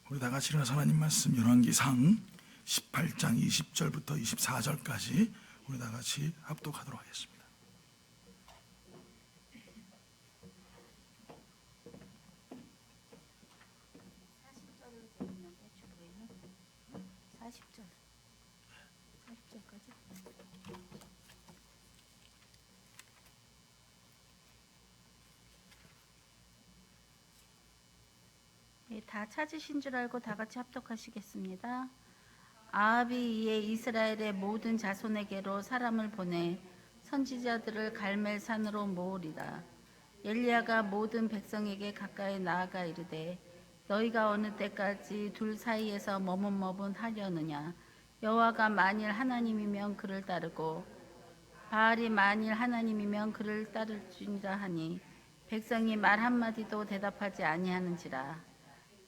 우리 다 같이 일어나서 하나님 말씀 열왕기상 18장 20절부터 24절까지 우리 다 같이 합독하도록 하겠습니다. 다 찾으신 줄 알고 다 같이 합독하시겠습니다. 아합이 이에 이스라엘의 모든 자손에게로 사람을 보내 선지자들을 갈멜산으로 모으리라. 엘리야가 모든 백성에게 가까이 나아가 이르되 너희가 어느 때까지 둘 사이에서 머뭇머뭇하려느냐. 여호와가 만일 하나님이면 그를 따르고 바알이 만일 하나님이면 그를 따를지니라 하니 백성이 말 한마디도 대답하지 아니하는지라.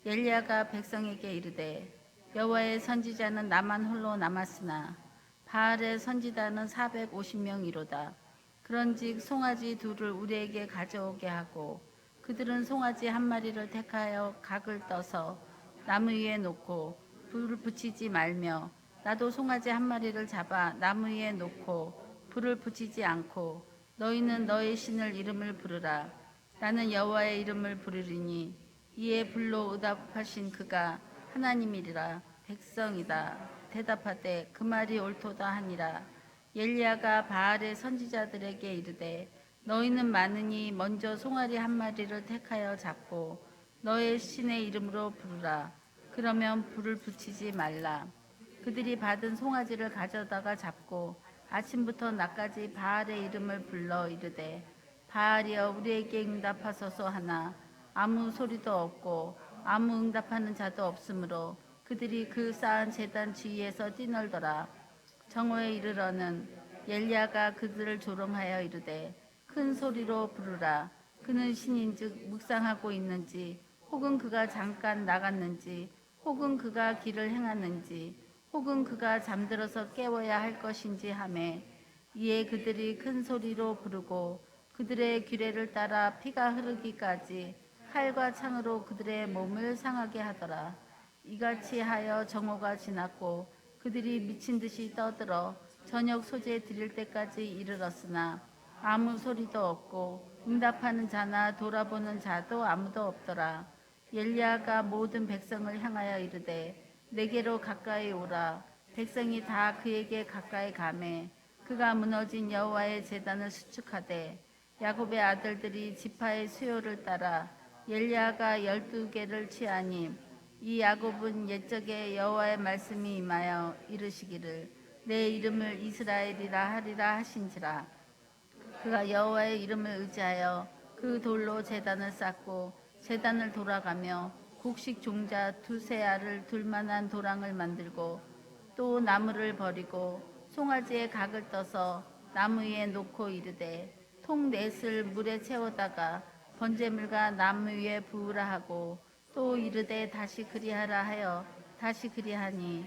엘리야가 백성에게 이르되 여호와의 선지자는 나만 홀로 남았으나 바알의 선지자는 450명이로다. 그런즉 송아지 둘을 우리에게 가져오게 하고 그들은 송아지 한 마리를 택하여 각을 떠서 나무 위에 놓고 불을 붙이지 말며 나도 송아지 한 마리를 잡아 나무 위에 놓고 불을 붙이지 않고 너희는 너희 신을 이름을 부르라. 나는 여호와의 이름을 부르리니 이에 불로 응답하신 그가 하나님이리라. 백성이다 대답하되 그 말이 옳도다 하니라. 엘리야가 바알의 선지자들에게 이르되 너희는 많으니 먼저 송아리 한 마리를 택하여 잡고 너의 신의 이름으로 부르라. 그러면 불을 붙이지 말라. 그들이 받은 송아지를 가져다가 잡고 아침부터 낮까지 바알의 이름을 불러 이르되 바알이여 우리에게 응답하소서 하나 아무 소리도 없고 아무 응답하는 자도 없으므로 그들이 그 쌓은 제단 주위에서 뛰놀더라. 정오에 이르러는 엘리야가 그들을 조롱하여 이르되 큰 소리로 부르라. 그는 신인즉 묵상하고 있는지 혹은 그가 잠깐 나갔는지 혹은 그가 길을 행하는지 혹은 그가 잠들어서 깨워야 할 것인지 하매 이에 그들이 큰 소리로 부르고 그들의 규례를 따라 피가 흐르기까지 칼과 창으로 그들의 몸을 상하게 하더라. 이같이 하여 정오가 지났고 그들이 미친 듯이 떠들어 저녁 소재 드릴 때까지 이르렀으나 아무 소리도 없고 응답하는 자나 돌아보는 자도 아무도 없더라. 엘리야가 모든 백성을 향하여 이르되 내게로 가까이 오라. 백성이 다 그에게 가까이 가매 그가 무너진 여호와의 제단을 수축하되 야곱의 아들들이 지파의 수요를 따라 엘리야가 12개를 취하니 이 야곱은 옛적에 여호와의 말씀이 임하여 이르시기를 내 이름을 이스라엘이라 하리라 하신지라. 그가 여호와의 이름을 의지하여 그 돌로 제단을 쌓고 제단을 돌아가며 곡식 종자 두세 알을 둘만한 도랑을 만들고 또 나무를 버리고 송아지의 각을 떠서 나무 위에 놓고 이르되 통 넷을 물에 채우다가 번제물과 나무 위에 부으라 하고 또 이르되 다시 그리하라 하여 다시 그리하니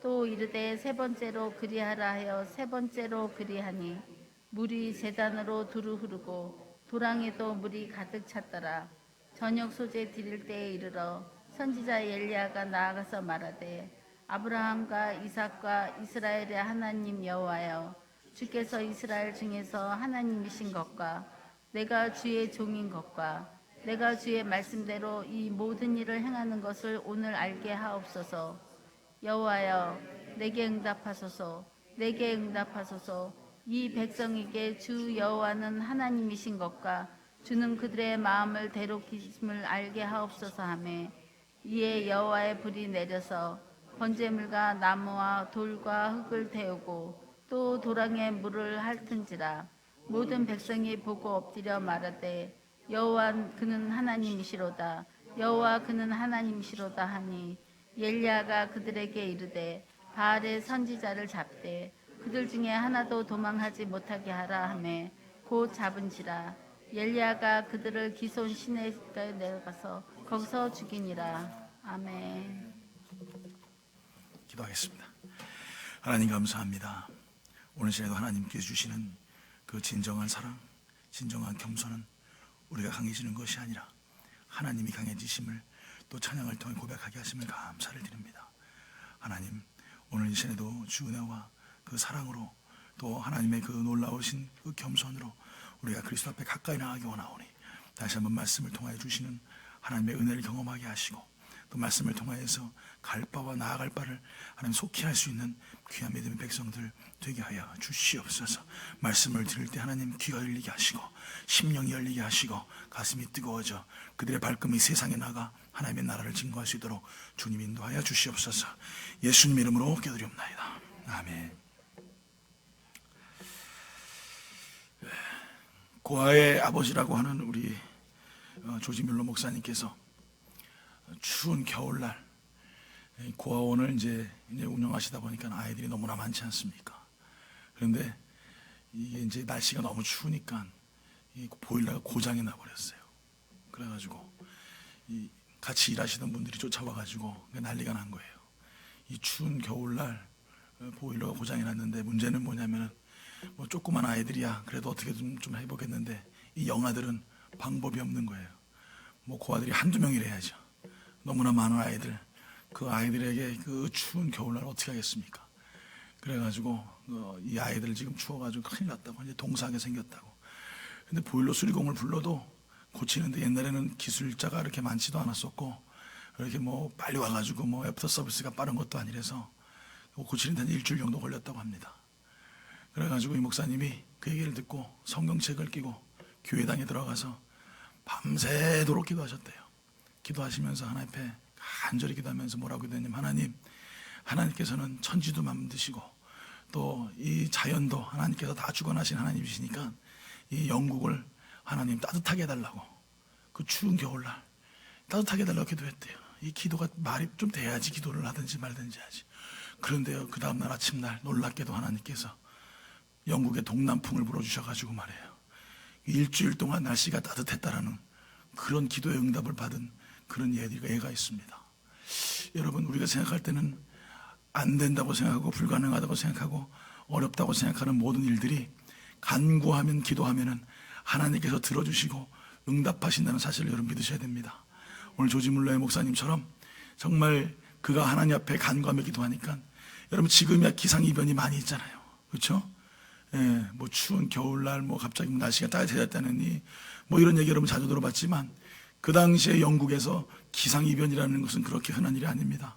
또 이르되 세 번째로 그리하라 하여 세 번째로 그리하니 물이 제단으로 두루 흐르고 도랑에도 물이 가득 찼더라. 저녁 소재 드릴 때에 이르러 선지자 엘리야가 나아가서 말하되 아브라함과 이삭과 이스라엘의 하나님 여호와여 주께서 이스라엘 중에서 하나님이신 것과 내가 주의 종인 것과 내가 주의 말씀대로 이 모든 일을 행하는 것을 오늘 알게 하옵소서. 여호와여 내게 응답하소서. 내게 응답하소서. 이 백성에게 주 여호와는 하나님이신 것과 주는 그들의 마음을 대롭히심을 알게 하옵소서 하며 이에 여호와의 불이 내려서 번제물과 나무와 돌과 흙을 태우고 또 도랑에 물을 핥은지라. 모든 백성이 보고 엎드려 말하되 여호와 그는 하나님이시로다. 여호와 그는 하나님이시로다 하니 엘리야가 그들에게 이르되 바알의 선지자를 잡되 그들 중에 하나도 도망하지 못하게 하라 하매 곧 잡은지라. 엘리야가 그들을 기손 시내에 내려가서 거기서 죽이니라. 아멘. 기도하겠습니다. 하나님 감사합니다. 오늘 시간에도 하나님께서 주시는 그 진정한 사랑, 진정한 겸손은 우리가 강해지는 것이 아니라 하나님이 강해지심을 또 찬양을 통해 고백하게 하심을 감사를 드립니다. 하나님, 오늘 이 시간에도 주 은혜와 그 사랑으로 또 하나님의 그 놀라우신 그 겸손으로 우리가 그리스도 앞에 가까이 나가기 원하오니 다시 한번 말씀을 통하여 주시는 하나님의 은혜를 경험하게 하시고 또 말씀을 통하여서 갈 바와 나아갈 바를 하나님 속히 할 수 있는 귀한 믿음의 백성들 되게 하여 주시옵소서. 말씀을 들을 때 하나님 귀가 열리게 하시고 심령이 열리게 하시고 가슴이 뜨거워져 그들의 발걸음이 세상에 나가 하나님의 나라를 증거할 수 있도록 주님 인도하여 주시옵소서. 예수님 이름으로 기도드리옵나이다. 아멘. 고아의 아버지라고 하는 우리 조지 뮬러 목사님께서 추운 겨울날 고아원을 이제 운영하시다 보니까 아이들이 너무나 많지 않습니까? 그런데 이게 이제 날씨가 너무 추우니까 이 보일러가 고장이 나버렸어요. 그래가지고 이 같이 일하시던 분들이 쫓아와가지고 난리가 난 거예요. 이 추운 겨울날 보일러가 고장이 났는데 문제는 뭐냐면은 뭐 조그만 아이들이야 그래도 어떻게 좀 해보겠는데 이 영아들은 방법이 없는 거예요. 뭐 고아들이 한두 명이래야죠. 너무나 많은 아이들, 그 아이들에게 그 추운 겨울날 어떻게 하겠습니까? 그래가지고 이 아이들 지금 추워가지고 큰일 났다고 이제 동사하게 생겼다고. 근데 보일러 수리공을 불러도 고치는데 옛날에는 기술자가 이렇게 많지도 않았었고 이렇게 뭐 빨리 와가지고 뭐 애프터 서비스가 빠른 것도 아니라서 고치는데 한 일주일 정도 걸렸다고 합니다. 그래가지고 이 목사님이 그 얘기를 듣고 성경책을 끼고 교회당에 들어가서 밤새도록 기도하셨대요. 기도하시면서 하나님 앞에 간절히 기도하면서 뭐라고 기도했냐면 하나님께서는 천지도 만드시고 또 이 자연도 하나님께서 다 주관하신 하나님이시니까 이 영국을 하나님 따뜻하게 해달라고 그 추운 겨울날 따뜻하게 해달라고 기도했대요. 이 기도가 말이 좀 돼야지 기도를 하든지 말든지 하지. 그런데요 그 다음날 아침날 놀랍게도 하나님께서 영국의 동남풍을 불어주셔가지고 말해요. 일주일 동안 날씨가 따뜻했다라는 그런 기도의 응답을 받은 그런 예가 있습니다. 여러분 우리가 생각할 때는 안 된다고 생각하고 불가능하다고 생각하고 어렵다고 생각하는 모든 일들이 간구하면 기도하면은 하나님께서 들어주시고 응답하신다는 사실을 여러분 믿으셔야 됩니다. 오늘 조지 뮬러의 목사님처럼 정말 그가 하나님 앞에 간구하며 기도하니까 여러분 지금이야 기상이변이 많이 있잖아요. 그렇죠? 예, 뭐 추운 겨울날 뭐 갑자기 날씨가 따뜻해졌다느니 뭐 이런 얘기 여러분 자주 들어봤지만 그 당시에 영국에서 기상이변이라는 것은 그렇게 흔한 일이 아닙니다.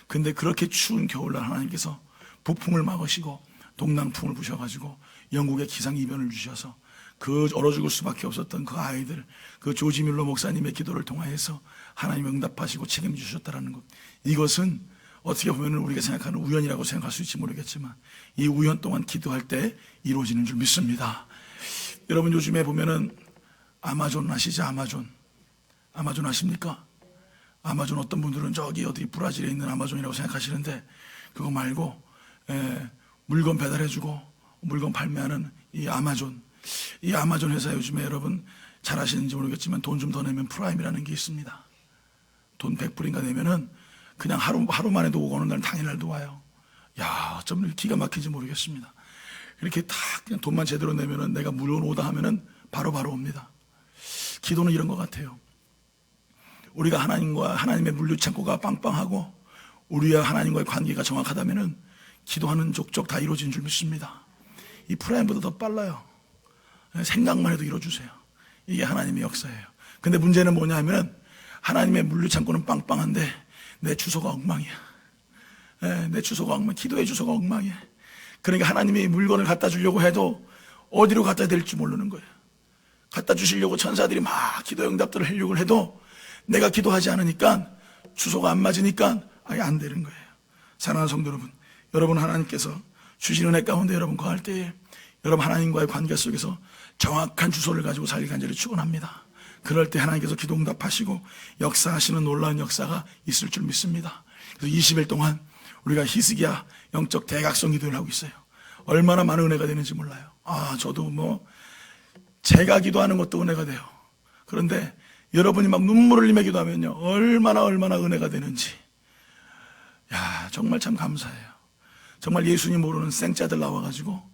근데 그렇게 추운 겨울날 하나님께서 북풍을 막으시고 동남풍을 부셔가지고 영국에 기상이변을 주셔서 그 얼어 죽을 수밖에 없었던 그 아이들, 그 조지 뮬러 목사님의 기도를 통하여서 하나님 응답하시고 책임주셨다는 것, 이것은 어떻게 보면 우리가 생각하는 우연이라고 생각할 수 있을지 모르겠지만 이 우연 동안 기도할 때 이루어지는 줄 믿습니다. 여러분 요즘에 보면은 아마존 아시죠? 아마존 아십니까? 아마존 어떤 분들은 저기 어디 브라질에 있는 아마존이라고 생각하시는데 그거 말고 물건 배달해주고 물건 판매하는 이 아마존 회사 요즘에 여러분 잘 아시는지 모르겠지만 돈 좀 더 내면 프라임이라는 게 있습니다. 돈 100불인가 내면은 그냥 하루 만에도 오고 오는 날은 당일날도 와요. 야, 어쩜 기가 막힌지 모르겠습니다. 이렇게 다 그냥 돈만 제대로 내면은 내가 물건 오다 하면은 바로 옵니다. 기도는 이런 것 같아요. 우리가 하나님과 하나님의 물류창고가 빵빵하고 우리와 하나님과의 관계가 정확하다면은 기도하는 족족 다 이루어진 줄 믿습니다. 이 프라임보다 더 빨라요. 생각만 해도 이루어주세요. 이게 하나님의 역사예요. 근데 문제는 뭐냐 하면 하나님의 물류창고는 빵빵한데 내 주소가 엉망이야. 내 주소가 엉망, 기도의 주소가 엉망이야. 그러니까 하나님이 물건을 갖다 주려고 해도 어디로 갖다 될지 모르는 거예요. 갖다 주시려고 천사들이 막 기도 응답들을 하려고 해도 내가 기도하지 않으니까 주소가 안 맞으니까 아예 안 되는 거예요. 사랑하는 성도 여러분 하나님께서 주신 은혜 가운데 여러분 거할 때에 여러분 하나님과의 관계 속에서 정확한 주소를 가지고 살기 간절히 축원합니다. 그럴 때 하나님께서 기도 응답하시고 역사하시는 놀라운 역사가 있을 줄 믿습니다. 그래서 20일 동안 우리가 히스기야 영적 대각성 기도를 하고 있어요. 얼마나 많은 은혜가 되는지 몰라요. 저도 뭐 제가 기도하는 것도 은혜가 돼요. 그런데 여러분이 막 눈물을 흘리며 기도하면요 얼마나 은혜가 되는지 정말 참 감사해요. 정말 예수님 모르는 생짜들 나와가지고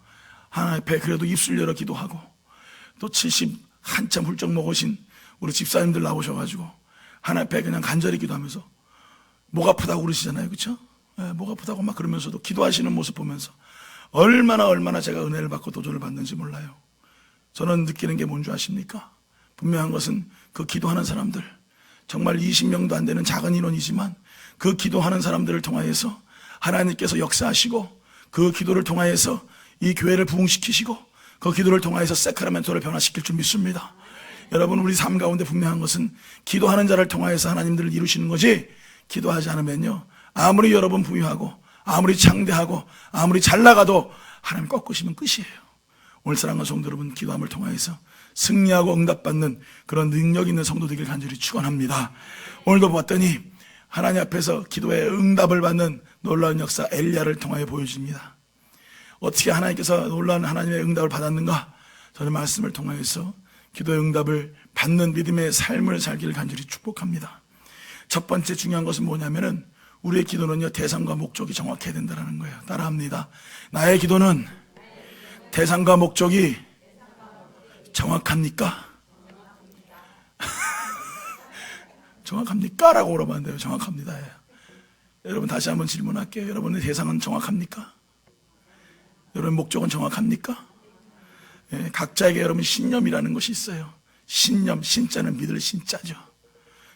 하나님 앞에 그래도 입술 열어 기도하고 또 70 한참 훌쩍 먹으신 우리 집사님들 나오셔가지고 하나님 앞에 그냥 간절히 기도하면서 목 아프다고 그러시잖아요. 그렇죠? 목 아프다고 막 그러면서도 기도하시는 모습 보면서 얼마나 제가 은혜를 받고 도전을 받는지 몰라요. 저는 느끼는 게 뭔지 아십니까? 분명한 것은 그 기도하는 사람들, 정말 20명도 안 되는 작은 인원이지만 그 기도하는 사람들을 통하여서 하나님께서 역사하시고, 그 기도를 통하여서 이 교회를 부흥시키시고, 그 기도를 통하여서 세크라멘토를 변화시킬 줄 믿습니다. 여러분, 우리 삶 가운데 분명한 것은 기도하는 자를 통하여서 하나님들을 이루시는 거지, 기도하지 않으면요, 아무리 여러분 부유하고 아무리 장대하고 아무리 잘 나가도 하나님 꺾으시면 끝이에요. 오늘 사랑하는 성도 여러분, 기도함을 통하여서 승리하고 응답받는 그런 능력 있는 성도 되길 간절히 축원합니다. 오늘도 봤더니 하나님 앞에서 기도의 응답을 받는 놀라운 역사 엘리야를 통하여 보여줍니다. 어떻게 하나님께서 놀라운 하나님의 응답을 받았는가? 저는 말씀을 통하여서 기도의 응답을 받는 믿음의 삶을 살기를 간절히 축복합니다. 첫 번째 중요한 것은 뭐냐면은 우리의 기도는요, 대상과 목적이 정확해야 된다는 거예요. 따라합니다. 나의 기도는 대상과 목적이 정확합니까? 정확합니까? 라고 물어봤는데요. 정확합니다. 여러분, 다시 한번 질문할게요. 여러분의 대상은 정확합니까? 여러분 목적은 정확합니까? 각자에게 여러분 신념이라는 것이 있어요. 신념, 신자는 믿을 신자죠.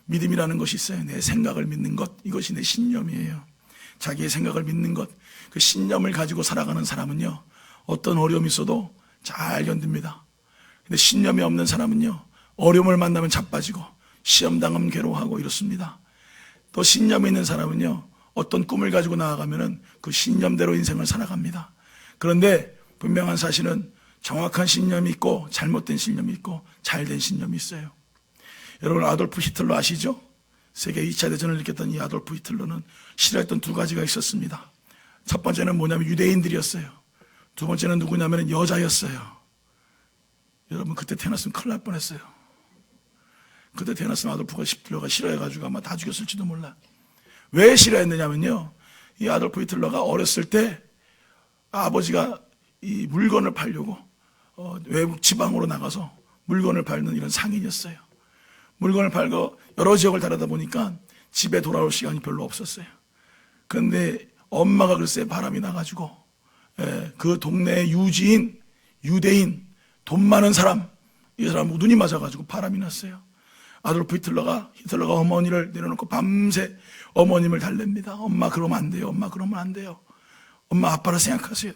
믿음이라는 것이 있어요. 내 생각을 믿는 것, 이것이 내 신념이에요. 자기의 생각을 믿는 것, 그 신념을 가지고 살아가는 사람은요, 어떤 어려움이 있어도 잘 견딥니다. 근데 신념이 없는 사람은요, 어려움을 만나면 자빠지고 시험 당하면 괴로워하고 이렇습니다. 또 신념이 있는 사람은요, 어떤 꿈을 가지고 나아가면은 그 신념대로 인생을 살아갑니다. 그런데 분명한 사실은 정확한 신념이 있고 잘못된 신념이 있고 잘된 신념이 있어요. 여러분, 아돌프 히틀러 아시죠? 세계 2차 대전을 일으켰던 이 아돌프 히틀러는 싫어했던 두 가지가 있었습니다. 첫 번째는 뭐냐면 유대인들이었어요. 두 번째는 누구냐면 여자였어요. 여러분, 그때 태어났으면 큰일 날 뻔했어요. 그때 태어났으면 아돌프가 히틀러가 싫어해가지고 아마 다 죽였을지도 몰라. 왜 싫어했느냐면요, 이 아돌프 히틀러가 어렸을 때 아버지가 이 물건을 팔려고 외국 지방으로 나가서 물건을 팔는 이런 상인이었어요. 물건을 팔고 여러 지역을 다니다 보니까 집에 돌아올 시간이 별로 없었어요. 그런데 엄마가 글쎄 바람이 나가지고 그 동네의 유지인, 유대인, 돈 많은 사람, 이 사람 눈이 맞아가지고 바람이 났어요. 아돌프 히틀러가 어머니를 내려놓고 밤새 어머님을 달랩니다. 엄마 그러면 안 돼요. 엄마 그러면 안 돼요. 엄마 아빠를 생각하세요.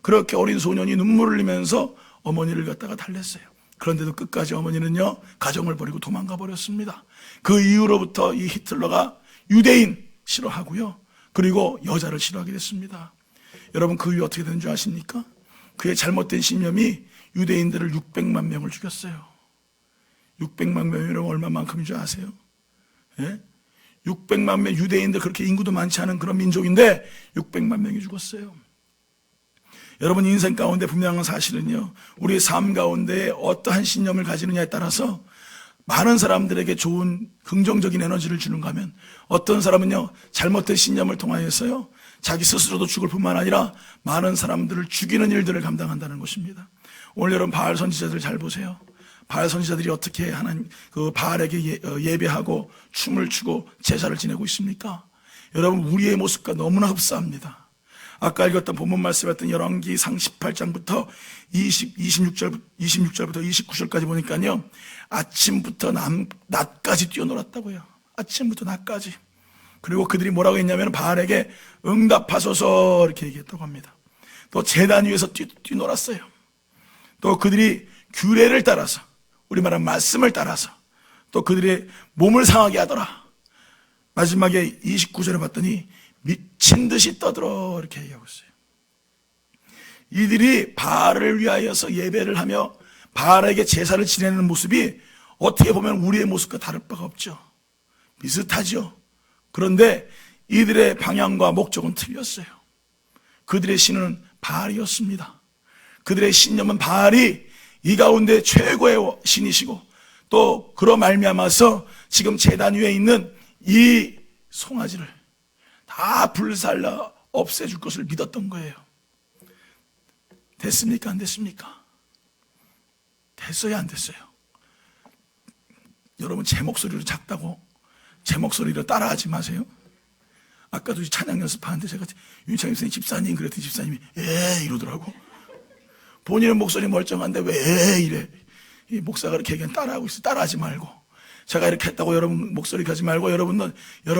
그렇게 어린 소년이 눈물을 흘리면서 어머니를 갖다가 달랬어요. 그런데도 끝까지 어머니는요, 가정을 버리고 도망가 버렸습니다. 그 이후로부터 이 히틀러가 유대인 싫어하고요, 그리고 여자를 싫어하게 됐습니다. 여러분, 그 이후 어떻게 된 줄 아십니까? 그의 잘못된 신념이 유대인들을 600만 명을 죽였어요. 600만 명이면 얼마만큼인 줄 아세요? 600만 명, 유대인들 그렇게 인구도 많지 않은 그런 민족인데 600만 명이 죽었어요. 여러분, 인생 가운데 분명한 사실은요, 우리의 삶 가운데 어떠한 신념을 가지느냐에 따라서 많은 사람들에게 좋은 긍정적인 에너지를 주는가 하면, 어떤 사람은요, 잘못된 신념을 통하여서요, 자기 스스로도 죽을 뿐만 아니라 많은 사람들을 죽이는 일들을 감당한다는 것입니다. 오늘 여러분, 바알 선지자들 잘 보세요. 바알 선지자들이 어떻게 하나님 그 바알에게 예배하고 춤을 추고 제사를 지내고 있습니까? 여러분, 우리의 모습과 너무나 흡사합니다. 아까 읽었던 본문 말씀했던 열왕기상 18장부터 26절부터 29절까지 보니까요, 아침부터 낮까지 뛰어놀았다고요. 아침부터 낮까지. 그리고 그들이 뭐라고 했냐면 바알에게 응답하소서 이렇게 얘기했다고 합니다. 또 제단 위에서 뛰놀았어요. 또 그들이 규례를 따라서, 우리 말하는 말씀을 따라서 또 그들의 몸을 상하게 하더라. 마지막에 29절에 봤더니 미친 듯이 떠들어 이렇게 얘기하고 있어요. 이들이 바알을 위하여서 예배를 하며 바알에게 제사를 지내는 모습이 어떻게 보면 우리의 모습과 다를 바가 없죠. 비슷하죠. 그런데 이들의 방향과 목적은 틀렸어요. 그들의 신은 바알이었습니다. 그들의 신념은 바알이 이 가운데 최고의 신이시고, 또 그로 말미암아서 지금 제단 위에 있는 이 송아지를 다 불살라 없애줄 것을 믿었던 거예요. 됐습니까? 안 됐습니까? 됐어요? 안 됐어요? 여러분, 제 목소리로 작다고 제 목소리로 따라하지 마세요. 아까도 찬양 연습하는데 제가 윤창희 선생님 집사님 그랬더니 집사님이 이러더라고. 본인은 목소리 멀쩡한데 왜 이래. 이 목사가 이렇게 얘기하면 따라하고 있어. 따라하지 말고. 제가 이렇게 했다고 여러분 목소리 가지 말고 여러분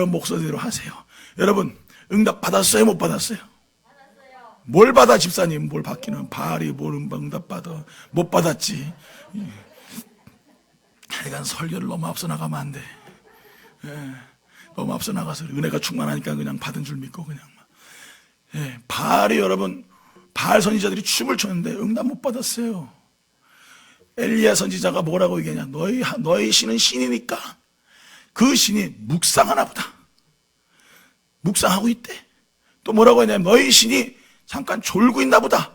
목소리대로 하세요. 여러분 응답 받았어요? 못 받았어요? 받았어요. 뭘 받아 집사님? 뭘 받기는 발이 뭘 응답 받아. 못 받았지. 하여간 설교를 너무 앞서 나가면 안 돼. 너무 앞서 나가서 은혜가 충만하니까 그냥 받은 줄 믿고 그냥 발이 여러분 바알 선지자들이 춤을 췄는데 응답 못 받았어요. 엘리야 선지자가 뭐라고 얘기하냐. 너희 신은 신이니까 그 신이 묵상하나 보다. 묵상하고 있대. 또 뭐라고 하냐면 너희 신이 잠깐 졸고 있나 보다.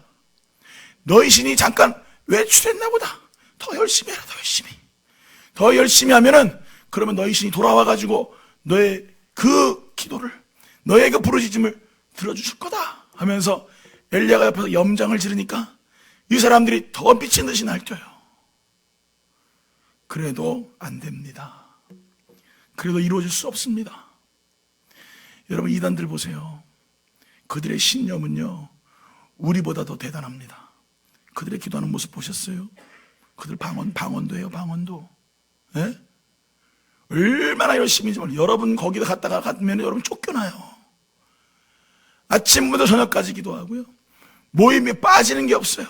너희 신이 잠깐 외출했나 보다. 더 열심히 해라. 더 열심히 하면은 그러면 너희 신이 돌아와가지고 너의 그 기도를 너의 그 부르짖음을 들어주실 거다 하면서 엘리야가 옆에서 염장을 지르니까 이 사람들이 더 미친 듯이 날뛰어요. 그래도 안 됩니다. 그래도 이루어질 수 없습니다. 여러분 이단들 보세요. 그들의 신념은요 우리보다 더 대단합니다. 그들의 기도하는 모습 보셨어요? 그들 방언도 해요. 방언도. 예? 얼마나 열심히인지 몰라요. 여러분 거기다 갔다가 가면 여러분 쫓겨나요. 아침부터 저녁까지 기도하고요. 모임에 빠지는 게 없어요.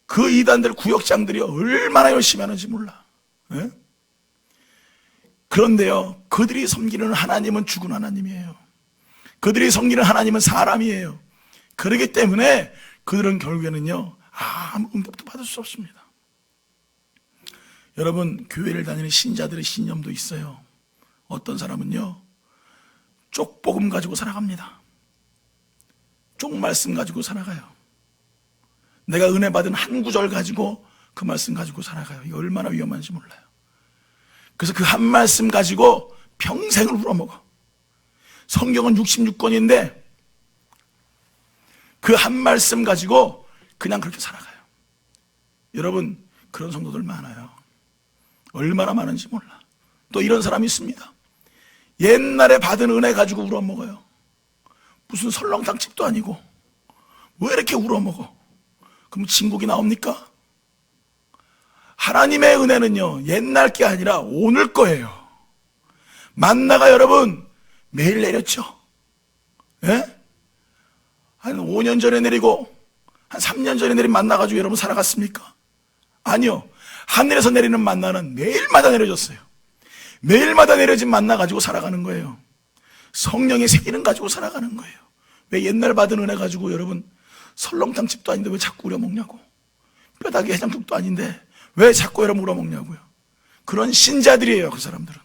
그 이단들 구역장들이 얼마나 열심히 하는지 몰라. 예? 그런데요 그들이 섬기는 하나님은 죽은 하나님이에요. 그들이 섬기는 하나님은 사람이에요. 그렇기 때문에 그들은 결국에는요 아무 응답도 받을 수 없습니다. 여러분 교회를 다니는 신자들의 신념도 있어요. 어떤 사람은요 쪽복음 가지고 살아갑니다. 쪽 말씀 가지고 살아가요. 내가 은혜 받은 한 구절 가지고 그 말씀 가지고 살아가요. 이거 얼마나 위험한지 몰라요. 그래서 그 한 말씀 가지고 평생을 울어먹어. 성경은 66권인데 그 한 말씀 가지고 그냥 그렇게 살아가요. 여러분 그런 성도들 많아요. 얼마나 많은지 몰라. 또 이런 사람이 있습니다. 옛날에 받은 은혜 가지고 울어먹어요. 무슨 설렁탕 집도 아니고 왜 이렇게 울어먹어? 그럼 진국이 나옵니까? 하나님의 은혜는요 옛날 게 아니라 오늘 거예요. 만나가 여러분 매일 내렸죠. 예? 한 5년 전에 내리고 한 3년 전에 내린 만나가지고 여러분 살아갔습니까? 아니요. 하늘에서 내리는 만나는 매일마다 내려졌어요. 매일마다 내려진 만나 가지고 살아가는 거예요. 성령의 세기는 가지고 살아가는 거예요. 왜 옛날 받은 은혜 가지고 여러분 설렁탕 집도 아닌데 왜 자꾸 우려먹냐고. 뼈다귀 해장국도 아닌데 왜 자꾸 여러분 우려먹냐고요. 그런 신자들이에요. 그 사람들은.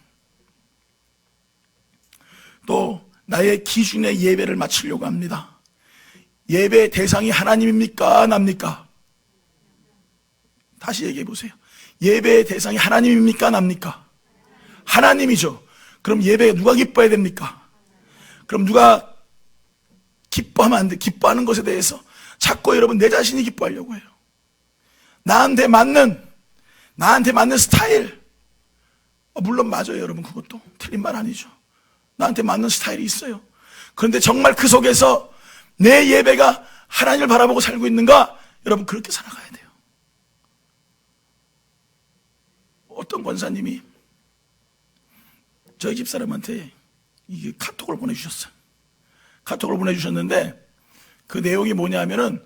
또 나의 기준의 예배를 마치려고 합니다. 예배의 대상이 하나님입니까? 납니까? 다시 얘기해 보세요. 예배의 대상이 하나님입니까? 납니까? 하나님이죠. 그럼 예배에 누가 기뻐해야 됩니까? 그럼 누가 기뻐하면 안 돼. 기뻐하는 것에 대해서 자꾸 여러분 내 자신이 기뻐하려고 해요. 나한테 맞는 스타일. 물론 맞아요. 여러분 그것도 틀린 말 아니죠. 나한테 맞는 스타일이 있어요. 그런데 정말 그 속에서 내 예배가 하나님을 바라보고 살고 있는가? 여러분 그렇게 살아가야 돼요. 어떤 권사님이 저희 집사람한테 이게 카톡을 보내주셨어요. 카톡을 보내주셨는데 그 내용이 뭐냐면은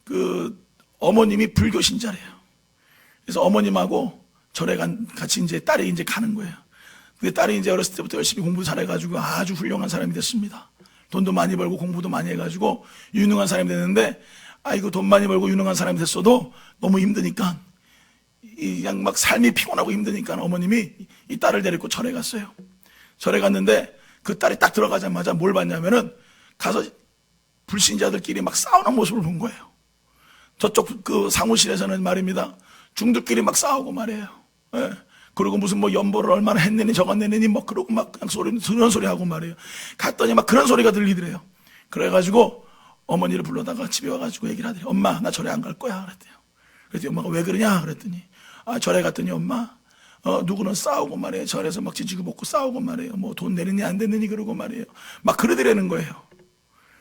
그 어머님이 불교 신자래요. 그래서 어머님하고 절에 같이 이제 딸이 이제 가는 거예요. 근데 딸이 이제 어렸을 때부터 열심히 공부 잘해가지고 아주 훌륭한 사람이 됐습니다. 돈도 많이 벌고 공부도 많이 해가지고 유능한 사람이 됐는데 아이고 돈 많이 벌고 유능한 사람이 됐어도 너무 힘드니까 그냥 막 삶이 피곤하고 힘드니까 어머님이 이 딸을 데리고 절에 갔어요. 절에 갔는데 그 딸이 딱 들어가자마자 뭘 봤냐면은 가서 불신자들끼리 막 싸우는 모습을 본 거예요. 저쪽 그 사무실에서는 말입니다. 중들끼리 막 싸우고 말이에요. 예. 그리고 무슨 뭐 연보를 얼마나 했느니 저거 냈느니 뭐 그러고 막 그냥 그런 소리 하고 말이에요. 갔더니 막 그런 소리가 들리더래요. 그래가지고 어머니를 불러다가 집에 와가지고 얘기를 하더래요. 엄마 나 절에 안 갈 거야 그랬대요. 그랬더니 엄마가 왜 그러냐 그랬더니 절에 갔더니 엄마 누구는 싸우고 말이에요. 절에서 막 지지고 볶고 싸우고 말이에요. 뭐 돈 내느니 안 내느니 그러고 말이에요. 막 그러더라는 거예요.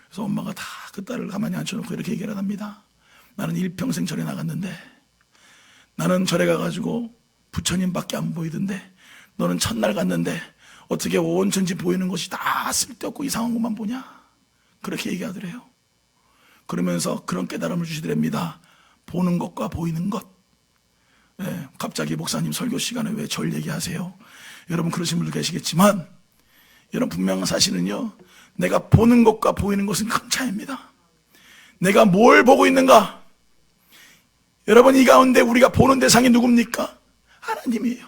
그래서 엄마가 다 그 딸을 가만히 앉혀놓고 이렇게 얘기를 합니다. 나는 일평생 절에 나갔는데, 나는 절에 가가지고 부처님밖에 안 보이던데, 너는 첫날 갔는데 어떻게 온 전지 보이는 것이 다 쓸데없고 이상한 것만 보냐? 그렇게 얘기하더래요. 그러면서 그런 깨달음을 주시더랍니다. 보는 것과 보이는 것. 예, 갑자기 목사님 설교 시간에 왜 절 얘기하세요? 여러분 그러신 분들 계시겠지만, 여러분 분명한 사실은요, 내가 보는 것과 보이는 것은 큰 차이입니다. 내가 뭘 보고 있는가? 여러분, 이 가운데 우리가 보는 대상이 누굽니까? 하나님이에요.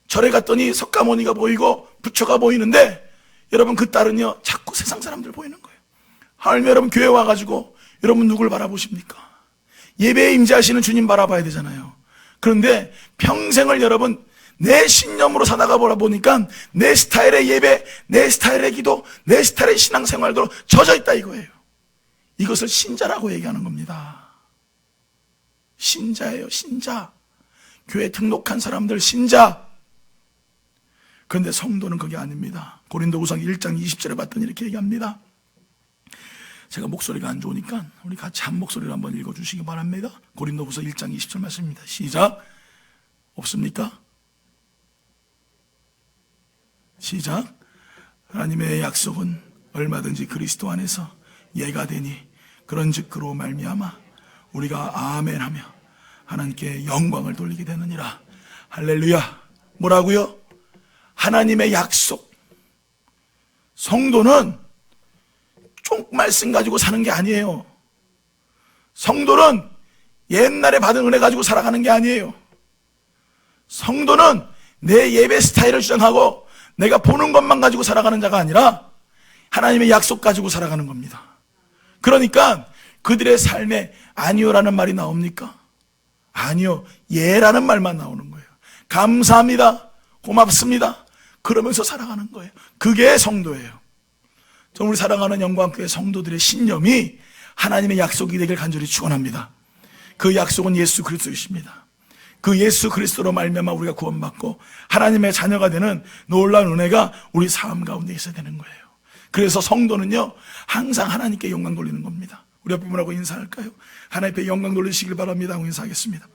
절에 갔더니 석가모니가 보이고 부처가 보이는데, 여러분 그 딸은요 자꾸 세상 사람들 보이는 거예요. 하나님, 여러분 교회 와가지고 여러분 누굴 바라보십니까? 예배에 임재하시는 주님 바라봐야 되잖아요. 그런데 평생을 여러분 내 신념으로 살아가 보니까 내 스타일의 예배, 내 스타일의 기도, 내 스타일의 신앙생활도 젖어 있다 이거예요. 이것을 신자라고 얘기하는 겁니다. 신자예요, 신자. 교회 등록한 사람들 신자. 그런데 성도는 그게 아닙니다. 고린도후서 1장 20절에 봤더니 이렇게 얘기합니다. 제가 목소리가 안 좋으니까 우리 같이 한 목소리로 한번 읽어주시기 바랍니다. 고린도후서 1장 20절 말씀입니다. 시작. 없습니까? 시작. 하나님의 약속은 얼마든지 그리스도 안에서 예가 되니 그런즉 그로 말미암아 우리가 아멘하며 하나님께 영광을 돌리게 되느니라. 할렐루야. 뭐라고요? 하나님의 약속. 성도는 쪽 말씀 가지고 사는 게 아니에요. 성도는 옛날에 받은 은혜 가지고 살아가는 게 아니에요. 성도는 내 예배 스타일을 주장하고 내가 보는 것만 가지고 살아가는 자가 아니라 하나님의 약속 가지고 살아가는 겁니다. 그러니까 그들의 삶에 아니요라는 말이 나옵니까? 아니요, 예라는 말만 나오는 거예요. 감사합니다, 고맙습니다, 그러면서 살아가는 거예요. 그게 성도예요. 우리 사랑하는 영광교회 성도들의 신념이 하나님의 약속이 되길 간절히 축원합니다. 그 약속은 예수 그리스도이십니다. 그 예수 그리스도로 말미암아 우리가 구원받고 하나님의 자녀가 되는 놀라운 은혜가 우리 삶 가운데 있어야 되는 거예요. 그래서 성도는요 항상 하나님께 영광 돌리는 겁니다. 우리 옆에 분하고 인사할까요? 하나님께 영광 돌리시길 바랍니다 하고 인사하겠습니다.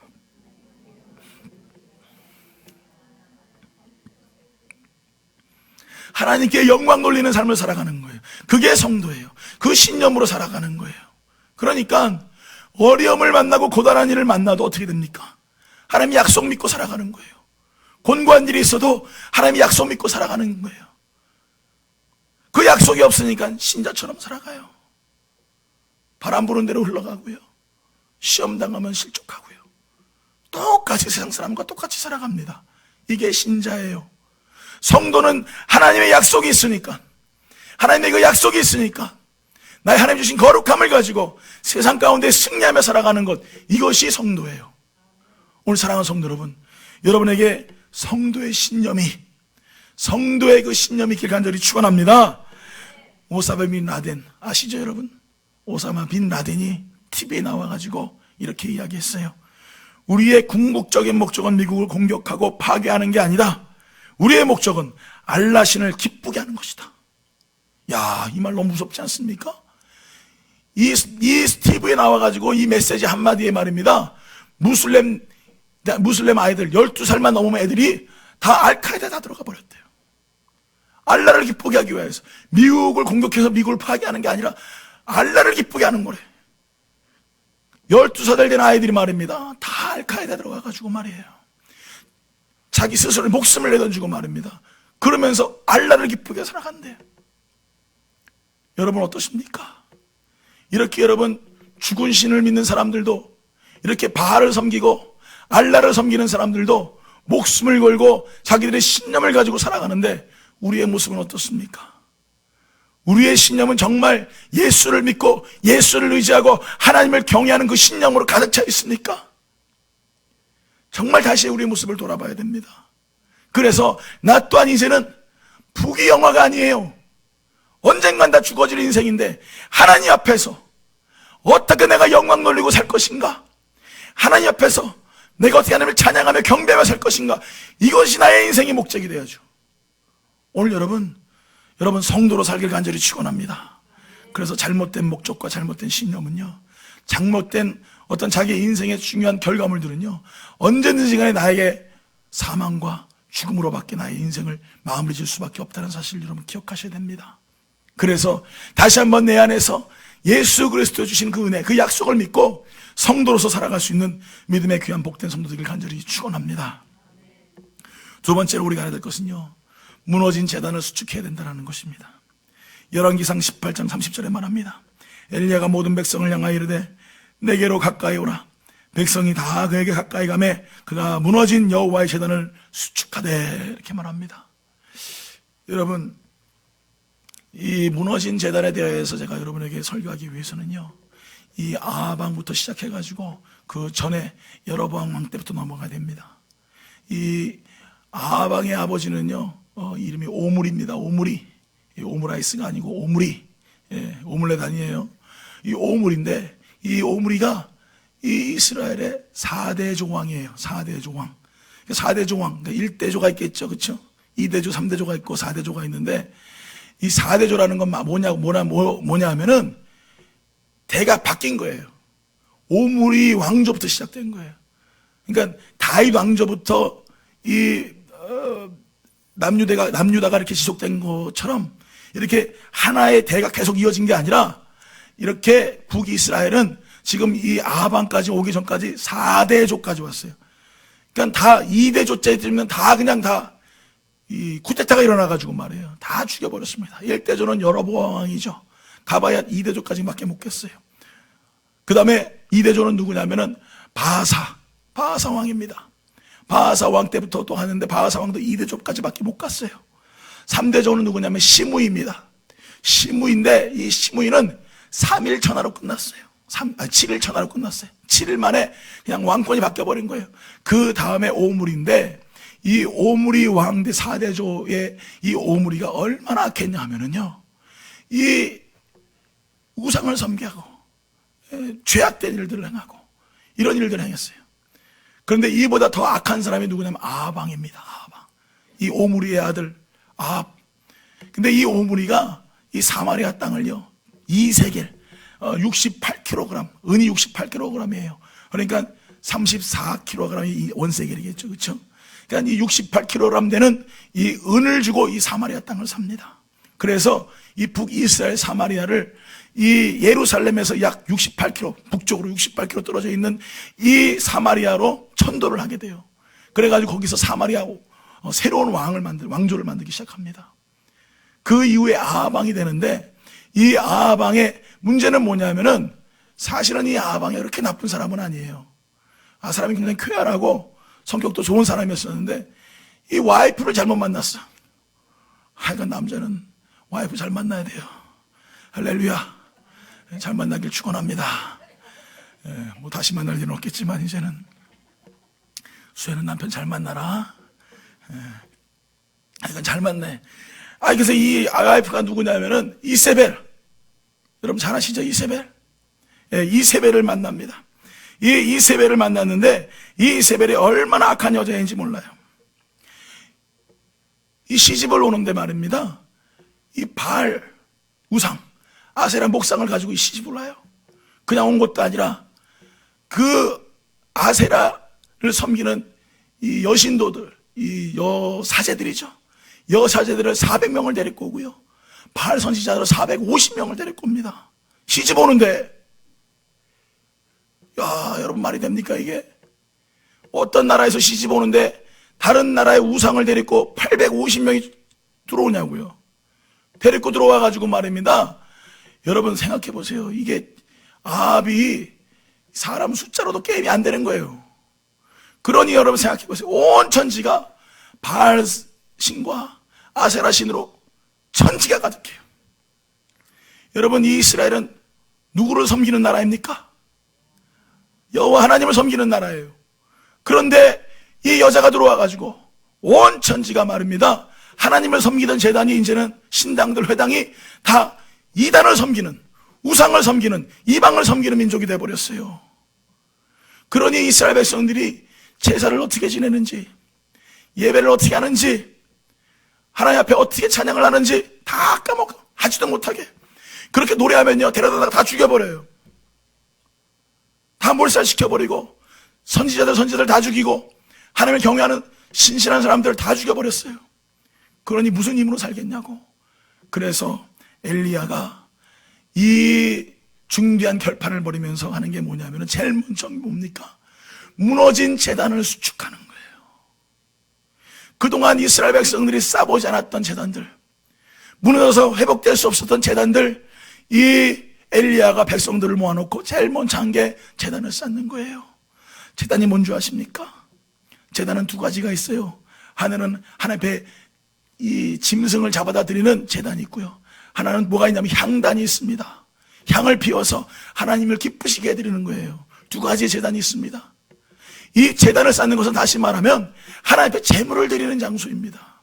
하나님께 영광 돌리는 삶을 살아가는 거예요. 그게 성도예요. 그 신념으로 살아가는 거예요. 그러니까 어려움을 만나고 고단한 일을 만나도 어떻게 됩니까? 하나님의 약속 믿고 살아가는 거예요. 곤고한 일이 있어도 하나님의 약속 믿고 살아가는 거예요. 그 약속이 없으니까 신자처럼 살아가요. 바람 부는 대로 흘러가고요. 시험 당하면 실족하고요. 똑같이 세상 사람과 똑같이 살아갑니다. 이게 신자예요. 성도는 하나님의 약속이 있으니까, 하나님의 그 약속이 있으니까 나의 하나님 주신 거룩함을 가지고 세상 가운데 승리하며 살아가는 것, 이것이 성도예요. 오늘 사랑하는 성도 여러분, 여러분에게 성도의 신념이, 성도의 그 신념이 있길 간절히 축원합니다. 오사마 빈 라덴 아시죠 여러분? 오사마 빈 라덴이 TV에 나와가지고 이렇게 이야기했어요. 우리의 궁극적인 목적은 미국을 공격하고 파괴하는 게 아니다. 우리의 목적은 알라 신을 기쁘게 하는 것이다. 야, 이 말 너무 무섭지 않습니까? 이 TV에 나와가지고 이 메시지 한마디에 말입니다. 무슬림 아이들 12살만 넘으면 애들이 다 알카에다 다 들어가 버렸대요. 알라를 기쁘게 하기 위해서 미국을 공격해서 미국을 파괴하는 게 아니라 알라를 기쁘게 하는 거래. 12살 된 아이들이 말입니다. 다 알카에다 들어가가지고 말이에요. 자기 스스로 목숨을 내던지고 말입니다. 그러면서 알라를 기쁘게 살아간대요. 여러분 어떠십니까? 이렇게 여러분 죽은 신을 믿는 사람들도, 이렇게 바알을 섬기고 알라를 섬기는 사람들도 목숨을 걸고 자기들의 신념을 가지고 살아가는데 우리의 모습은 어떻습니까? 우리의 신념은 정말 예수를 믿고 예수를 의지하고 하나님을 경외하는 그 신념으로 가득 차 있습니까? 정말 다시 우리의 모습을 돌아봐야 됩니다. 그래서 나 또한 이제는 부귀영화가 아니에요. 언젠간 다 죽어질 인생인데 하나님 앞에서 어떻게 내가 영광 돌리고 살 것인가? 하나님 앞에서 내가 어떻게 하나님을 찬양하며 경배하며 살 것인가? 이것이 나의 인생의 목적이 되어야죠. 오늘 여러분 성도로 살길 간절히 축원합니다. 그래서 잘못된 목적과 잘못된 신념은요, 잘못된 어떤 자기의 인생의 중요한 결과물들은요, 언제든지 간에 나에게 사망과 죽음으로 밖에 나의 인생을 마무리 질 수밖에 없다는 사실을 여러분 기억하셔야 됩니다. 그래서 다시 한번 내 안에서 예수 그리스도 주신 그 은혜, 그 약속을 믿고 성도로서 살아갈 수 있는 믿음의 귀한 복된 성도들을 간절히 축원합니다. 두 번째로 우리가 알아야 될 것은요, 무너진 제단을 수축해야 된다는 것입니다. 열왕기상 18장 30절에 말합니다. 엘리야가 모든 백성을 향하여 이르되 내게로 가까이 오라. 백성이 다 그에게 가까이 가매 그가 무너진 여호와의 제단을 수축하되, 이렇게 말합니다. 여러분, 이 무너진 제단에 대해서 제가 여러분에게 설교하기 위해서는요, 이 아방부터 시작해가지고 그 전에 여로보암 왕 때부터 넘어가야 됩니다. 이 아방의 아버지는요, 이름이 오므리입니다. 오므리. 오므라이스가 아니고 오므리. 오믈렛 아니에요. 이 오므리인데, 이 오므리가 이 이스라엘의 4대 조왕이에요. 4대 조왕. 4대 조왕, 그러니까 1대조가 있겠죠. 그렇죠? 2대조, 3대조가 있고 4대조가 있는데, 이 4대조라는 건 뭐냐 하면은 대가 바뀐 거예요. 오므리 왕조부터 시작된 거예요. 그러니까 다윗 왕조부터 이 남유다가 이렇게 지속된 것처럼 이렇게 하나의 대가 계속 이어진 게 아니라, 이렇게 북이스라엘은 지금 이 아방까지 오기 전까지 4대조까지 왔어요. 그러니까 다 2대조째 들면 다 그냥 다 이 쿠데타가 일어나가지고 말이에요. 다 죽여버렸습니다. 1대조는 여로보암 왕이죠. 가봐야 2대조까지밖에 못 겠어요. 그 다음에 2대조는 누구냐면은 바사 왕입니다. 바사 왕 때부터 또 하는데 바사 왕도 2대조까지밖에 못 갔어요. 3대조는 누구냐면 시므이입니다. 시므이인데 이 시므이는 3일 천하로 끝났어요. 7일 천하로 끝났어요. 7일 만에 그냥 왕권이 바뀌어버린 거예요. 그 다음에 오므리인데, 이 오므리 왕대 4대조의 이 오므리가 얼마나 악했냐 하면은요, 이 우상을 섬기고 죄악된 일들을 행하고 이런 일들을 행했어요. 그런데 이보다 더 악한 사람이 누구냐면 아방입니다. 아방. 이 오므리의 아들 아합. 근데 이 오므리가 이 사마리아 땅을요, 2세겔 68kg, 은이 68kg이에요. 그러니까 34kg이 원세겔이겠죠. 그렇죠? 그러니까 이 68kg 되는 이 은을 주고 이 사마리아 땅을 삽니다. 그래서 이 북이스라엘 사마리아를 이 예루살렘에서 약 68km, 북쪽으로 68km 떨어져 있는 이 사마리아로 천도를 하게 돼요. 그래가지고 거기서 사마리아 새로운 왕조를 만들기 시작합니다. 그 이후에 아하방이 되는데, 이 아하방의 문제는 뭐냐면은 사실은 이 아하방이 그렇게 나쁜 사람은 아니에요. 사람이 굉장히 쾌활하고 성격도 좋은 사람이었었는데, 이 와이프를 잘못 만났어. 하여간 남자는 와이프 잘 만나야 돼요. 할렐루야. 잘 만나길 축원합니다. 뭐 다시 만날 일은 없겠지만 이제는 수혜는 남편 잘 만나라. 하여간 잘 만나. 그래서 이 와이프가 누구냐면은 이세벨. 여러분 잘 아시죠? 이세벨. 이세벨을 만납니다. 이 이세벨을 만났는데, 이 이세벨이 얼마나 악한 여자인지 몰라요. 이 시집을 오는데 말입니다, 이 바알 우상 아세라 목상을 가지고 이 시집을 와요. 그냥 온 것도 아니라 그 아세라를 섬기는 이 여신도들, 이 여사제들이죠. 여사제들을 400명을 데리고 오고요, 바알 선지자들을 450명을 데리고 옵니다. 시집 오는데, 야, 여러분 말이 됩니까 이게? 어떤 나라에서 시집 오는데 다른 나라의 우상을 데리고 850명이 들어오냐고요. 데리고 들어와가지고 말입니다, 여러분 생각해 보세요. 이게 아합이 사람 숫자로도 게임이 안 되는 거예요. 그러니 여러분 생각해 보세요. 온 천지가 바알 신과 아세라 신으로 천지가 가득해요. 여러분, 이 이스라엘은 누구를 섬기는 나라입니까? 여호와 하나님을 섬기는 나라예요. 그런데 이 여자가 들어와가지고 온 천지가 말입니다, 하나님을 섬기던 제단이 이제는 신당들, 회당이 다 이단을 섬기는, 우상을 섬기는, 이방을 섬기는 민족이 되어버렸어요. 그러니 이스라엘 백성들이 제사를 어떻게 지내는지, 예배를 어떻게 하는지, 하나님 앞에 어떻게 찬양을 하는지 다 까먹고 하지도 못하게 그렇게 노래하면요, 데려다가 다 죽여버려요. 다 몰살시켜버리고 선지자들 다 죽이고 하나님을 경외하는 신실한 사람들 다 죽여버렸어요. 그러니 무슨 힘으로 살겠냐고. 그래서 엘리야가 이 중대한 결판을 벌이면서 하는 게 뭐냐면 제일 먼저 뭡니까? 무너진 제단을 수축하는 거예요. 그동안 이스라엘 백성들이 쌓아보지 않았던 제단들, 무너져서 회복될 수 없었던 제단들, 이 엘리야가 백성들을 모아놓고 제일 먼저 한 게 제단을 쌓는 거예요. 제단이 뭔 줄 아십니까? 제단은 두 가지가 있어요. 하나는 하나님 앞에 이 짐승을 잡아다 드리는 제단이 있고요, 하나는 뭐가 있냐면 향단이 있습니다. 향을 피워서 하나님을 기쁘시게 해드리는 거예요. 두 가지의 제단이 있습니다. 이 제단을 쌓는 것은 다시 말하면 하나님 앞에 제물을 드리는 장소입니다.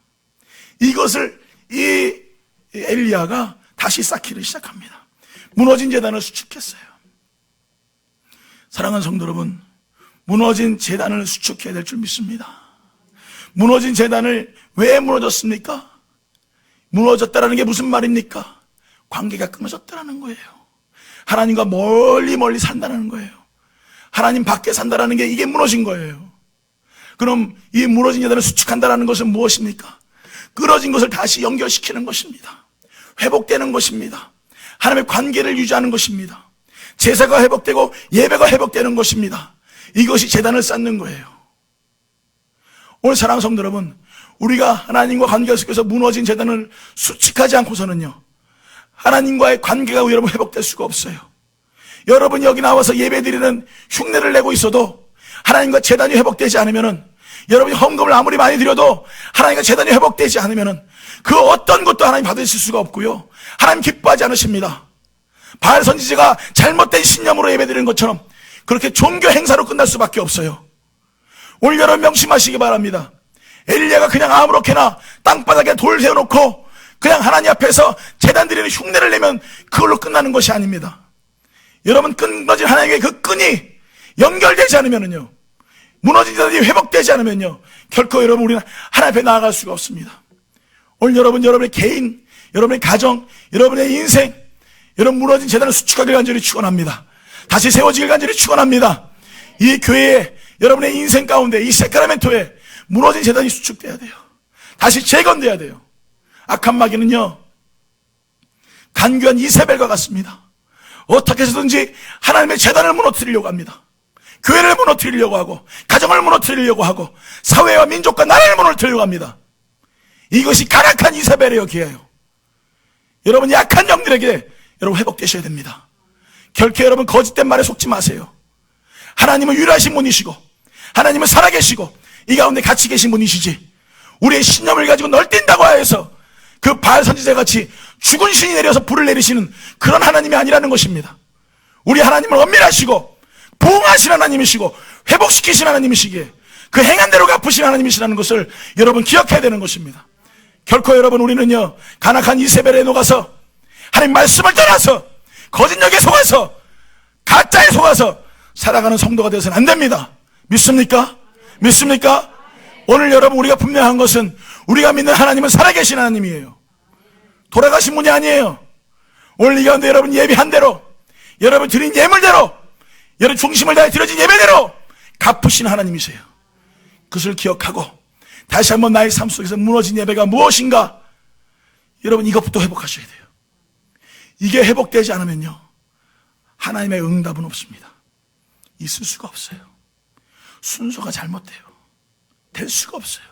이것을 이 엘리야가 다시 쌓기를 시작합니다. 무너진 제단을 수축했어요. 사랑하는 성도 여러분, 무너진 제단을 수축해야 될 줄 믿습니다. 무너진 제단을 왜 무너졌습니까? 무너졌다라는 게 무슨 말입니까? 관계가 끊어졌다라는 거예요. 하나님과 멀리 산다는 거예요. 하나님 밖에 산다라는 게 이게 무너진 거예요. 그럼 이 무너진 제단을 수축한다라는 것은 무엇입니까? 끊어진 것을 다시 연결시키는 것입니다. 회복되는 것입니다. 하나님의 관계를 유지하는 것입니다. 제사가 회복되고 예배가 회복되는 것입니다. 이것이 제단을 쌓는 거예요. 오늘 사랑하는 성도 여러분, 우리가 하나님과 관계가 속에서 무너진 제단을 수축하지 않고서는요, 하나님과의 관계가 여러분 회복될 수가 없어요. 여러분이 여기 나와서 예배드리는 흉내를 내고 있어도 하나님과 제단이 회복되지 않으면은, 여러분이 헌금을 아무리 많이 드려도 하나님과 제단이 회복되지 않으면은 그 어떤 것도 하나님 받으실 수가 없고요, 하나님 기뻐하지 않으십니다. 바알 선지자가 잘못된 신념으로 예배드리는 것처럼 그렇게 종교 행사로 끝날 수밖에 없어요. 오늘 여러분 명심하시기 바랍니다. 엘리야가 그냥 아무렇게나 땅바닥에 돌 세워놓고 그냥 하나님 앞에서 제단 드리는 흉내를 내면 그걸로 끝나는 것이 아닙니다. 여러분, 끊어진 하나님의 그 끈이 연결되지 않으면요, 무너진 제단이 회복되지 않으면요, 결코 여러분 우리는 하나님 앞에 나아갈 수가 없습니다. 오늘 여러분의 개인, 여러분의 가정, 여러분의 인생, 여러분 무너진 제단을 수축하길 간절히 축원합니다. 다시 세워지길 간절히 축원합니다. 이 교회에, 여러분의 인생 가운데, 이 세카라멘토에 무너진 제단이 수축돼야 돼요. 다시 재건돼야 돼요. 악한 마귀는요, 간교한 이세벨과 같습니다. 어떻게 해서든지 하나님의 제단을 무너뜨리려고 합니다. 교회를 무너뜨리려고 하고, 가정을 무너뜨리려고 하고, 사회와 민족과 나라를 무너뜨리려고 합니다. 이것이 가락한 이세벨의 기회예요. 여러분, 약한 영들에게 여러분 회복되셔야 됩니다. 결코 여러분 거짓된 말에 속지 마세요. 하나님은 유일하신 분이시고, 하나님은 살아계시고, 이 가운데 같이 계신 분이시지, 우리의 신념을 가지고 널뛴다고 하여서 그 바알 선지자 같이 죽은 신이 내려서 불을 내리시는 그런 하나님이 아니라는 것입니다. 우리 하나님은 엄밀하시고 보응하신 하나님이시고 회복시키신 하나님이시기에 그 행한 대로 갚으신 하나님이시라는 것을 여러분 기억해야 되는 것입니다. 결코 여러분 우리는요, 간악한 이세벨에 녹아서 하나님 말씀을 떠나서 거짓력에 속아서 가짜에 속아서 살아가는 성도가 되어서는 안 됩니다. 믿습니까? 믿습니까? 오늘 여러분 우리가 분명한 것은 우리가 믿는 하나님은 살아계신 하나님이에요. 돌아가신 분이 아니에요. 오늘 이 가운데 여러분 예비한 대로, 여러분 드린 예물대로, 여러분 중심을 다해 드려진 예배대로 갚으신 하나님이세요. 그것을 기억하고 다시 한번 나의 삶 속에서 무너진 예배가 무엇인가, 여러분 이것부터 회복하셔야 돼요. 이게 회복되지 않으면요, 하나님의 응답은 없습니다. 있을 수가 없어요. 순서가 잘못돼요. 될 수가 없어요.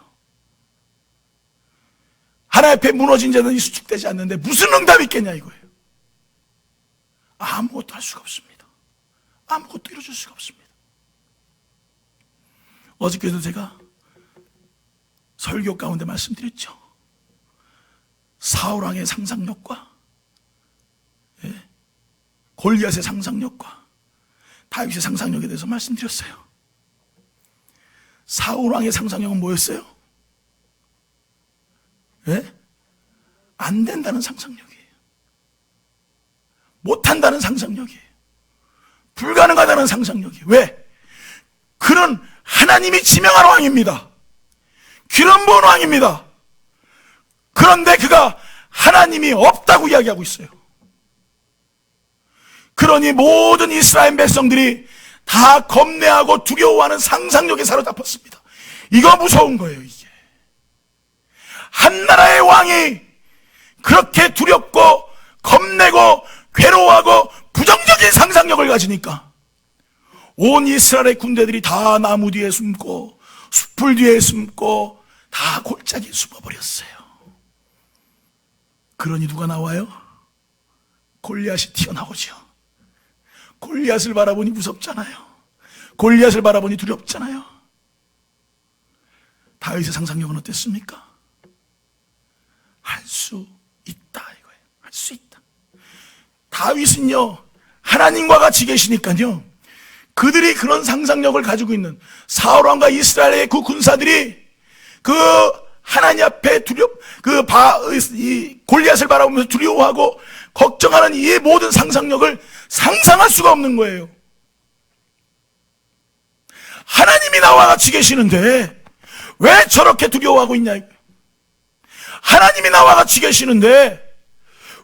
하나님 앞에 무너진 제단이 수축되지 않는데 무슨 응답이 있겠냐 이거예요. 아무것도 할 수가 없습니다. 아무것도 이루어질 수가 없습니다. 어저께도 제가 설교 가운데 말씀드렸죠. 사울왕의 상상력과 골리앗의 상상력과 다윗의 상상력에 대해서 말씀드렸어요. 사울왕의 상상력은 뭐였어요? 안 된다는 상상력이에요. 못한다는 상상력이에요. 불가능하다는 상상력이에요. 왜? 그는 하나님이 지명한 왕입니다. 기름 부은 왕입니다. 그런데 그가 하나님이 없다고 이야기하고 있어요. 그러니 모든 이스라엘 백성들이 다 겁내하고 두려워하는 상상력에 사로잡혔습니다. 이거 무서운 거예요, 이게. 한 나라의 왕이 그렇게 두렵고 겁내고 괴로워하고 부정적인 상상력을 가지니까 온 이스라엘의 군대들이 다 나무 뒤에 숨고 숲풀 뒤에 숨고 다 골짜기에 숨어버렸어요. 그러니 누가 나와요? 골리앗이 튀어나오죠. 골리앗을 바라보니 무섭잖아요. 골리앗을 바라보니 두렵잖아요. 다윗의 상상력은 어땠습니까? 할 수 있다 이거예요. 할 수 있다. 다윗은요, 하나님과 같이 계시니까요, 그들이 그런 상상력을 가지고 있는 사울 왕과 이스라엘의 그 군사들이 그 하나님 앞에 이 골리앗을 바라보면서 두려워하고 걱정하는 이 모든 상상력을 상상할 수가 없는 거예요. 하나님이 나와 같이 계시는데 왜 저렇게 두려워하고 있냐? 하나님이 나와 같이 계시는데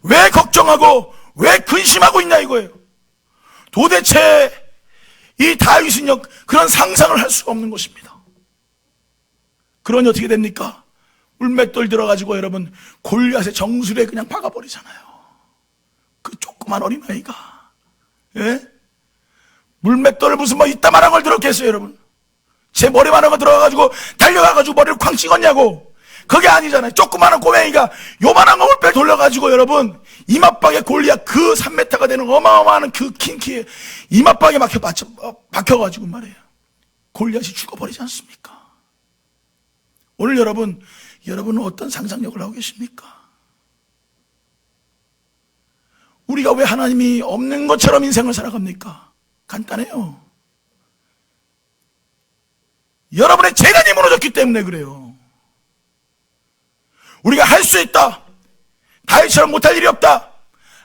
왜 걱정하고 왜 근심하고 있냐 이거예요. 도대체 이 다윗은요, 그런 상상을 할 수가 없는 것입니다. 그러니 어떻게 됩니까? 물맷돌 들어가지고 여러분 골리앗의 정수리에 그냥 박아버리잖아요. 그 조그만 어린아이가, 예? 물맷돌을 무슨 뭐 이따만한 걸 들었겠어요, 여러분? 제 머리만한 거 들어가가지고 달려가가지고 머리를 쾅 찍었냐고. 그게 아니잖아요. 조그마한 꼬맹이가 요만한 거 물빼 돌려가지고 여러분 이마박에 골리앗 그 3m가 되는 어마어마한 그 긴 키에 이마박에 박혀가지고 말이에요. 골리앗이 죽어버리지 않습니까? 오늘 여러분은 어떤 상상력을 하고 계십니까? 우리가 왜 하나님이 없는 것처럼 인생을 살아갑니까? 간단해요. 여러분의 재간이 무너졌기 때문에 그래요. 우리가 할 수 있다, 다윗처럼 못할 일이 없다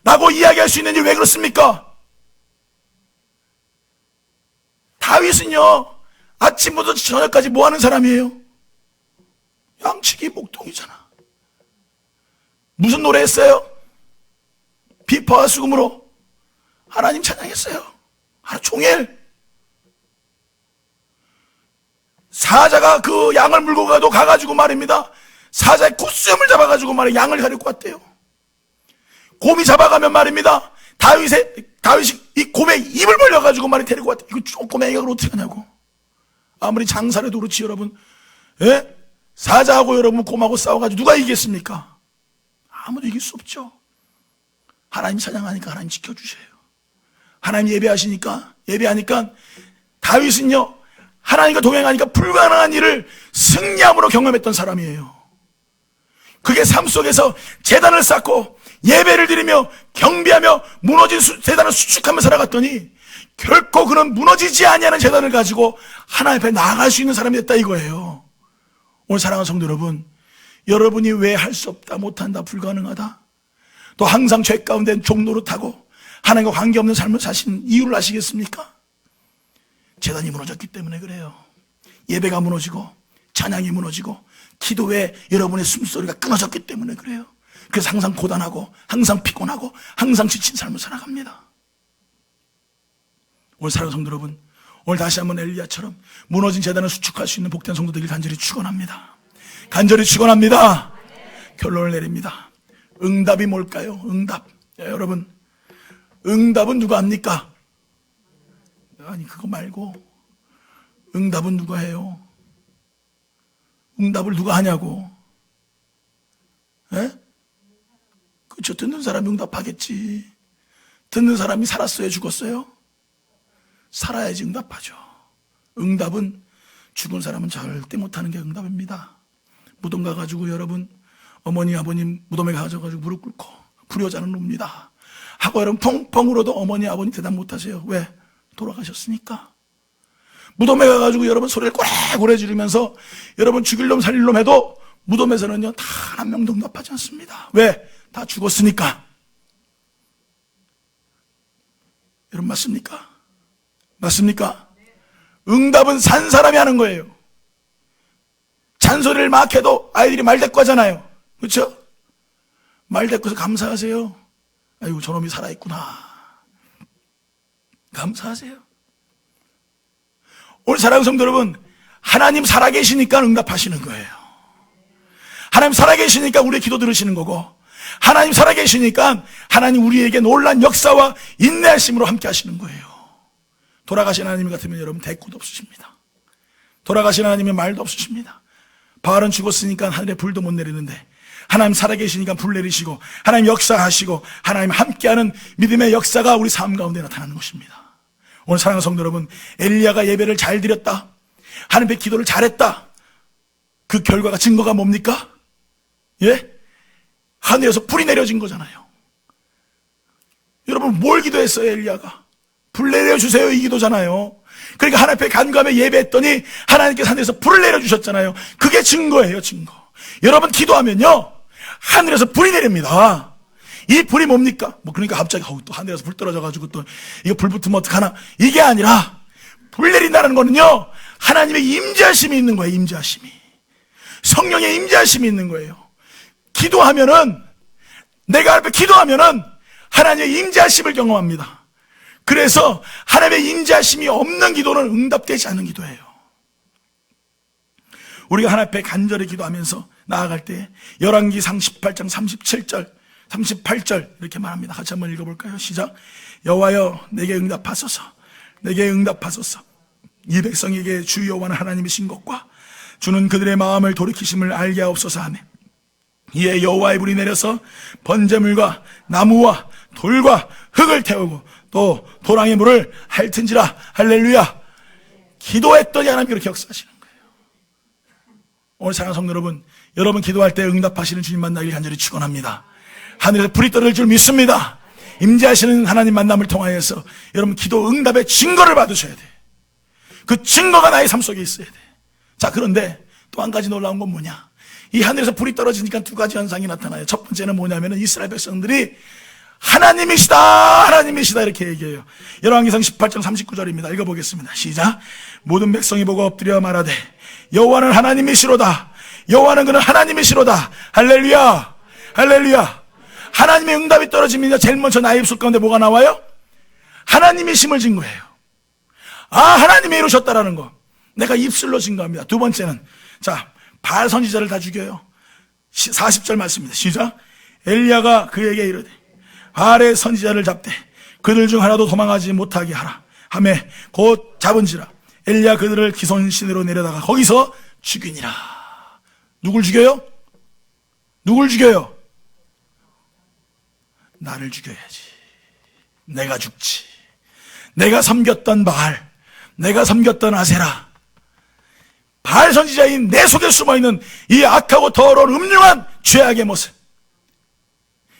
라고 이야기할 수 있는지 왜 그렇습니까? 다윗은요, 아침부터 저녁까지 뭐 하는 사람이에요? 양치기 목동이잖아. 무슨 노래 했어요? 비파와 수금으로 하나님 찬양했어요. 하루 종일. 사자가 그 양을 물고 가가지고 말입니다, 사자의 콧수염을 잡아가지고 말이에요, 양을 가리고 왔대요. 곰이 잡아가면 말입니다, 다윗이 이 곰의 입을 벌려가지고 말이 데리고 왔대요. 이거 쪼꼬맹이가 그걸 어떻게 하냐고. 아무리 장사를 해도 그렇지 여러분, 예? 사자하고 여러분 곰하고 싸워가지고 누가 이기겠습니까? 아무도 이길 수 없죠. 하나님 찬양하니까 하나님 지켜주셔요. 하나님 예배하니까 다윗은요, 하나님과 동행하니까 불가능한 일을 승리함으로 경험했던 사람이에요. 그게 삶 속에서 제단을 쌓고 예배를 드리며 경배하며 무너진 제단을 수축하며 살아갔더니 결코 그런 무너지지 아니하는 제단을 가지고 하나님 앞에 나아갈 수 있는 사람이 됐다 이거예요. 오늘 사랑하는 성도 여러분, 여러분이 왜 할 수 없다, 못한다, 불가능하다, 또 항상 죄 가운데 종노릇하고 하나님과 관계없는 삶을 사신 이유를 아시겠습니까? 제단이 무너졌기 때문에 그래요. 예배가 무너지고 찬양이 무너지고 기도에 여러분의 숨소리가 끊어졌기 때문에 그래요. 그래서 항상 고단하고 항상 피곤하고 항상 지친 삶을 살아갑니다. 오늘 사랑하는 성도 여러분, 오늘 다시 한번 엘리야처럼 무너진 제단을 수축할 수 있는 복된 성도들이 간절히 축원합니다. 간절히 축원합니다. 결론을 내립니다. 응답이 뭘까요? 응답. 여러분, 응답은 누가 합니까? 아니 그거 말고 응답은 누가 해요? 응답을 누가 하냐고. 예? 그렇죠. 듣는 사람이 응답하겠지. 듣는 사람이 살았어요, 죽었어요? 살아야지 응답하죠. 응답은 죽은 사람은 절대 못하는 게 응답입니다. 무덤 가가지고 여러분 어머니 아버님 무덤에 가가지고 무릎 꿇고 불효자는 옵니다 하고 여러분 펑펑 울어도 어머니 아버님 대답 못하세요. 왜? 돌아가셨으니까. 무덤에 가가지고 여러분 소리를 고래고래 지르면서 여러분 죽일 놈 살릴 놈 해도 무덤에서는요 다 한 명도 응답하지 않습니다. 왜? 다 죽었으니까. 여러분 맞습니까? 맞습니까? 응답은 산 사람이 하는 거예요. 잔소리를 막 해도 아이들이 말대꾸 하잖아요. 그렇죠? 말대꾸해서 감사하세요. 아이고 저놈이 살아있구나. 감사하세요. 오늘 사랑하는 성도 여러분, 하나님 살아계시니까 응답하시는 거예요. 하나님 살아계시니까 우리의 기도 들으시는 거고, 하나님 살아계시니까 하나님 우리에게 놀란 역사와 인내하심으로 함께 하시는 거예요. 돌아가신 하나님 같으면 여러분 대꾸도 없으십니다. 돌아가신 하나님의 말도 없으십니다. 바알은 죽었으니까 하늘에 불도 못 내리는데 하나님 살아계시니까 불 내리시고 하나님 역사하시고 하나님 함께하는 믿음의 역사가 우리 삶 가운데 나타나는 것입니다. 오늘 사랑하는 성도 여러분, 엘리야가 예배를 잘 드렸다, 하나님 앞에 기도를 잘했다, 그 결과가 증거가 뭡니까? 예? 하늘에서 불이 내려진 거잖아요. 여러분 뭘 기도했어요? 엘리야가 불 내려주세요 이 기도잖아요. 그러니까 하나님 앞에 간구하며 예배했더니 하나님께서 하늘에서 불을 내려주셨잖아요. 그게 증거예요, 증거. 여러분 기도하면요 하늘에서 불이 내립니다. 이 불이 뭡니까? 그러니까 갑자기 또 하늘에서 불 떨어져가지고 또 이거 불 붙으면 어떡하나, 이게 아니라 불 내린다는 거는요 하나님의 임재하심이 있는 거예요. 임재하심이, 성령의 임재하심이 있는 거예요. 기도하면은, 내가 앞에 기도하면은 하나님의 임재하심을 경험합니다. 그래서 하나님의 임재하심이 없는 기도는 응답되지 않는 기도예요. 우리가 하나님 앞에 간절히 기도하면서 나아갈 때 열왕기상 18장 37절 38절 이렇게 말합니다. 같이 한번 읽어볼까요? 시작. 여호와여 내게 응답하소서, 내게 응답하소서. 이 백성에게 주 여호와는 하나님이신 것과 주는 그들의 마음을 돌이키심을 알게 하옵소서 하네. 이에 여호와의 불이 내려서 번제물과 나무와 돌과 흙을 태우고 또 도랑의 물을 핥은지라. 할렐루야. 기도했더니 하나님 그렇게 역사하시는 거예요. 오늘 사랑하는 성도 여러분, 여러분 기도할 때 응답하시는 주님 만나길 간절히 축원합니다. 하늘에서 불이 떨어질 줄 믿습니다. 임재하시는 하나님 만남을 통하여서 여러분 기도 응답의 증거를 받으셔야 돼. 그 증거가 나의 삶 속에 있어야 돼. 자, 그런데 또 한 가지 놀라운 건 뭐냐, 이 하늘에서 불이 떨어지니까 두 가지 현상이 나타나요. 첫 번째는 뭐냐면은 이스라엘 백성들이 하나님이시다, 하나님이시다 이렇게 얘기해요. 열왕기상 18장 39절입니다. 읽어보겠습니다. 시작. 모든 백성이 보고 엎드려 말하되 여호와는 하나님이시로다, 여호와는 그는 하나님이시로다. 할렐루야, 할렐루야. 하나님의 응답이 떨어지면 제일 먼저 나의 입술 가운데 뭐가 나와요? 하나님이 심을 진 거예요. 아, 하나님이 이루셨다라는 거 내가 입술로 증거합니다. 두 번째는, 자, 바알 선지자를 다 죽여요. 40절 말씀입니다. 시작. 엘리야가 그에게 이르되 바알의 선지자를 잡되 그들 중 하나도 도망하지 못하게 하라 하매 곧 잡은지라. 엘리야 그들을 기손신으로 내려다가 거기서 죽이니라. 누굴 죽여요? 누굴 죽여요? 나를 죽여야지. 내가 죽지. 내가 섬겼던 바알, 내가 섬겼던 아세라, 바알 선지자인 내 속에 숨어있는 이 악하고 더러운 음흉한 죄악의 모습,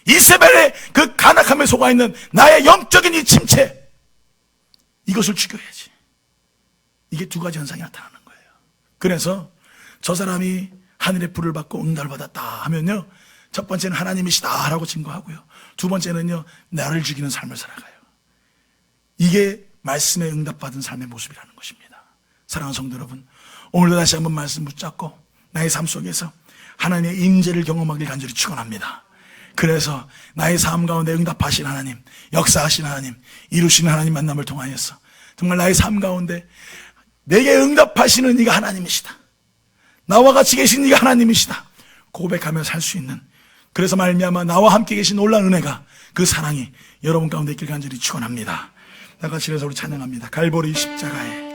이세벨의 그 간악함에 속아있는 나의 영적인 이 침체, 이것을 죽여야지. 이게 두 가지 현상이 나타나는 거예요. 그래서 저 사람이 하늘의 불을 받고 응답을 받았다 하면요, 첫 번째는 하나님이시다 라고 증거하고요, 두 번째는요 나를 죽이는 삶을 살아가요. 이게 말씀에 응답받은 삶의 모습이라는 것입니다. 사랑하는 성도 여러분, 오늘도 다시 한번 말씀 붙잡고 나의 삶 속에서 하나님의 임재를 경험하길 간절히 축원합니다. 그래서 나의 삶 가운데 응답하신 하나님, 역사하신 하나님, 이루시는 하나님 만남을 통하여서 정말 나의 삶 가운데 내게 응답하시는 이가 하나님이시다, 나와 같이 계신 이가 하나님이시다 고백하며 살 수 있는, 그래서 말미암아 나와 함께 계신 놀라운 은혜가, 그 사랑이 여러분 가운데 있길 간절히 축원합니다. 다 같이 해서 우리 찬양합니다. 갈보리 십자가에